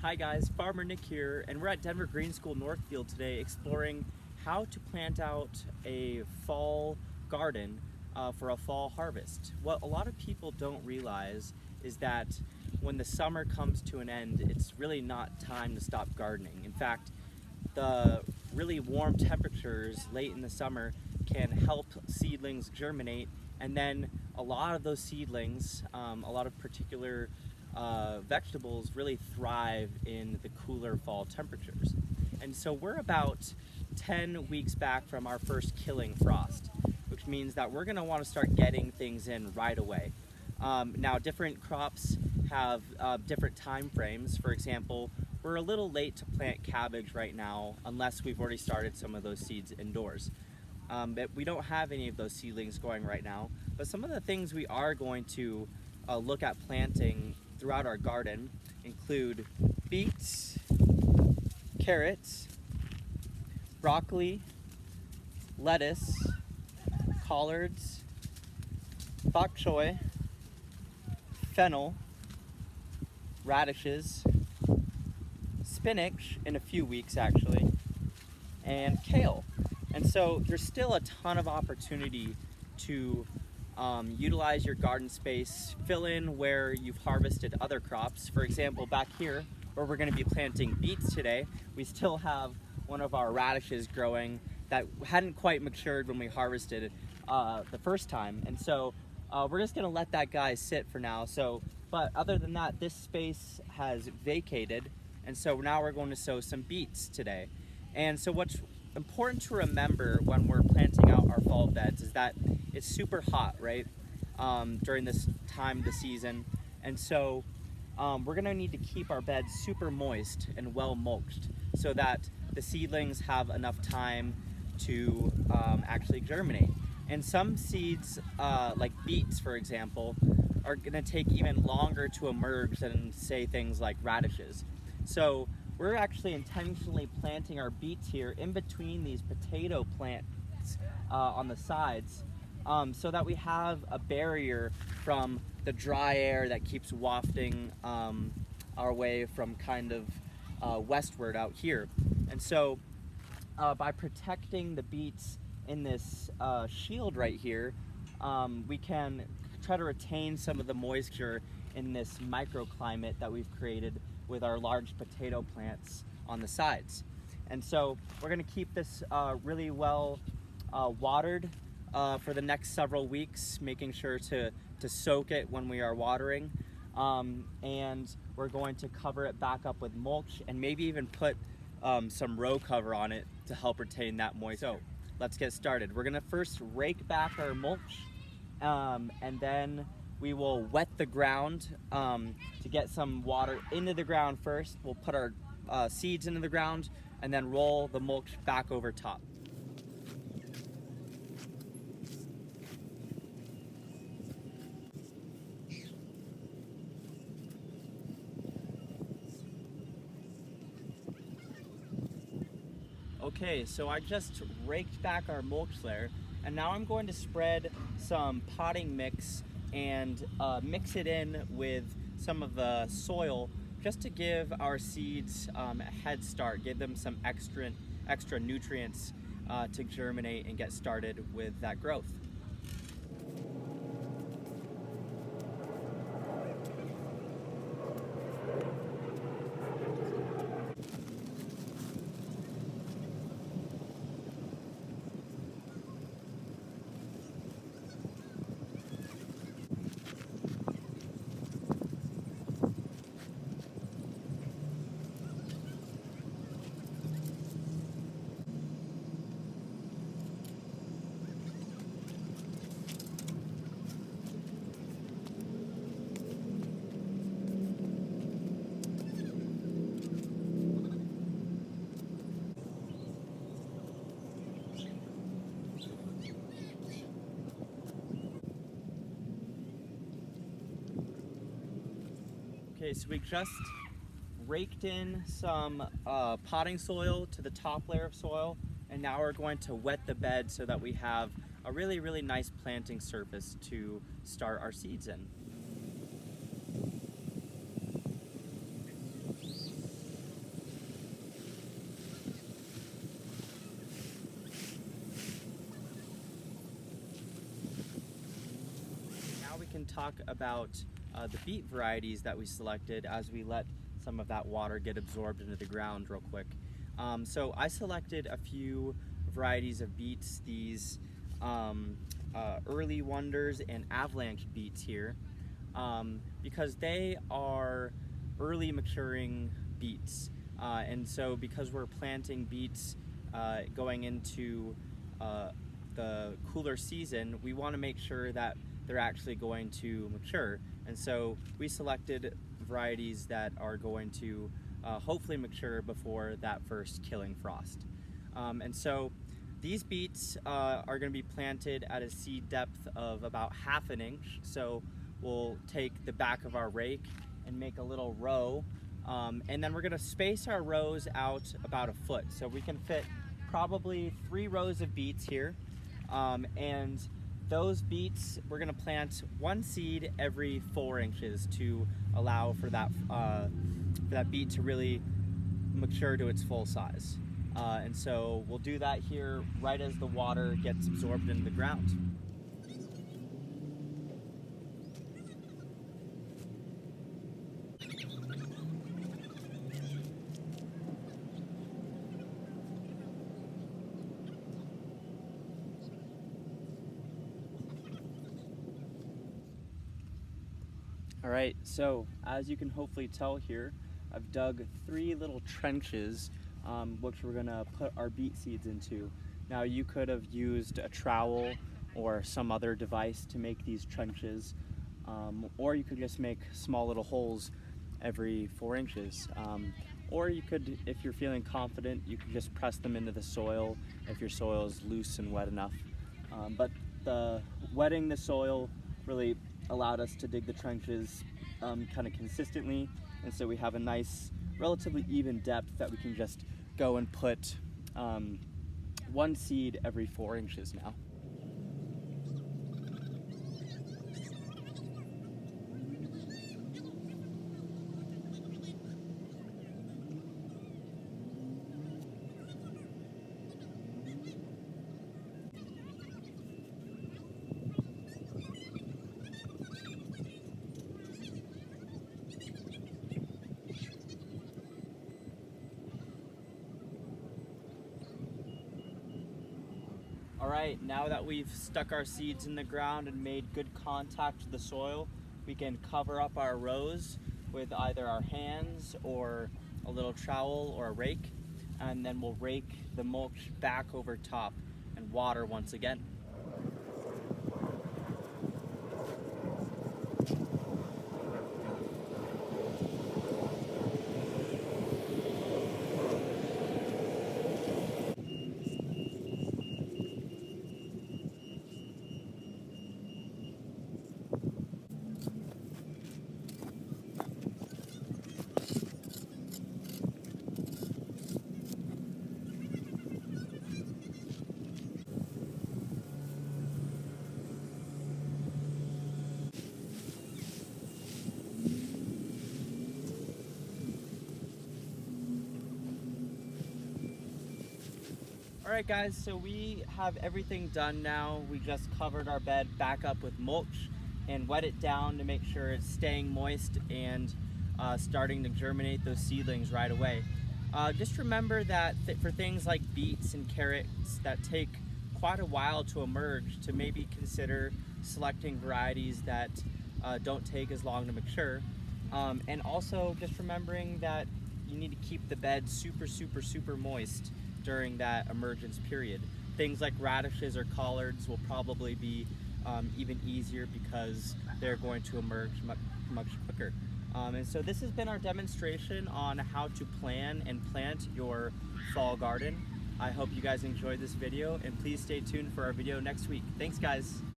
Hi guys, Farmer Nick here, and we're at Denver Green School Northfield today exploring how to plant out a fall garden for a fall harvest. What a lot of people don't realize is that when the summer comes to an end, it's really not time to stop gardening. In fact, the really warm temperatures late in the summer can help seedlings germinate, and then a lot of those seedlings, a lot of particular vegetables really thrive in the cooler fall temperatures. And so we're about 10 weeks back from our first killing frost, which means that we're gonna wanna start getting things in right away. Now different crops have different time frames. For example, we're a little late to plant cabbage right now unless we've already started some of those seeds indoors. But we don't have any of those seedlings going right now, but some of the things we are going to look at planting throughout our garden include beets, carrots, broccoli, lettuce, collards, bok choy, fennel, radishes, spinach in a few weeks actually, and kale. And so there's still a ton of opportunity to utilize your garden space, fill in where you've harvested other crops. For example, back here where we're going to be planting beets today, we still have one of our radishes growing that hadn't quite matured when we harvested it the first time. And so we're just going to let that guy sit for now. But other than that, this space has vacated, and so now we're going to sow some beets today. And so what's important to remember when we're planting out our fall beds is that it's super hot, right, during this time of the season. And so we're gonna need to keep our beds super moist and well mulched so that the seedlings have enough time to actually germinate. And some seeds, like beets, for example, are gonna take even longer to emerge than, say, things like radishes. So we're actually intentionally planting our beets here in between these potato plants on the sides, so that we have a barrier from the dry air that keeps wafting our way from kind of westward out here. And so by protecting the beets in this shield right here, we can try to retain some of the moisture in this microclimate that we've created with our large potato plants on the sides. And so we're gonna keep this really well watered for the next several weeks, making sure to soak it when we are watering. And we're going to cover it back up with mulch and maybe even put some row cover on it to help retain that moisture. So let's get started. We're gonna first rake back our mulch, and then we will wet the ground to get some water into the ground first. We'll put our seeds into the ground and then roll the mulch back over top. Okay, so I just raked back our mulch layer, and now I'm going to spread some potting mix and mix it in with some of the soil just to give our seeds a head start, give them some extra nutrients to germinate and get started with that growth. Okay, so we just raked in some potting soil to the top layer of soil, and now we're going to wet the bed so that we have a really nice planting surface to start our seeds in. talk about the beet varieties that we selected as we let some of that water get absorbed into the ground real quick. So I selected a few varieties of beets, these Early Wonders and Avalanche beets here, because they are early maturing beets. And so because we're planting beets going into the cooler season, we want to make sure that they're actually going to mature. And so we selected varieties that are going to hopefully mature before that first killing frost. And so these beets are going to be planted at a seed depth of about 1/2 inch. So we'll take the back of our rake and make a little row, and then we're going to space our rows out about 1 foot. So we can fit probably 3 rows of beets here, and those beets we're going to plant 1 seed every 4 inches to allow for that beet to really mature to its full size. And so we'll do that here right as the water gets absorbed into the ground. All right, so as you can hopefully tell here, I've dug 3 little trenches which we're gonna put our beet seeds into. Now you could have used a trowel or some other device to make these trenches, or you could just make small little holes every 4 inches. Or you could, if you're feeling confident, you could just press them into the soil if your soil is loose and wet enough. But wetting the soil really allowed us to dig the trenches kind of consistently, and so we have a nice, relatively even depth that we can just go and put 1 seed every 4 inches now. All right, now that we've stuck our seeds in the ground and made good contact with the soil, we can cover up our rows with either our hands or a little trowel or a rake, and then we'll rake the mulch back over top and water once again. Alright guys, so we have everything done now. We just covered our bed back up with mulch and wet it down to make sure it's staying moist and starting to germinate those seedlings right away. Just remember that for things like beets and carrots that take quite a while to emerge, to maybe consider selecting varieties that don't take as long to mature. And also just remembering that you need to keep the bed super moist during that emergence period. Things like radishes or collards will probably be even easier because they're going to emerge much quicker. And so this has been our demonstration on how to plan and plant your fall garden. I hope you guys enjoyed this video, and please stay tuned for our video next week. Thanks guys.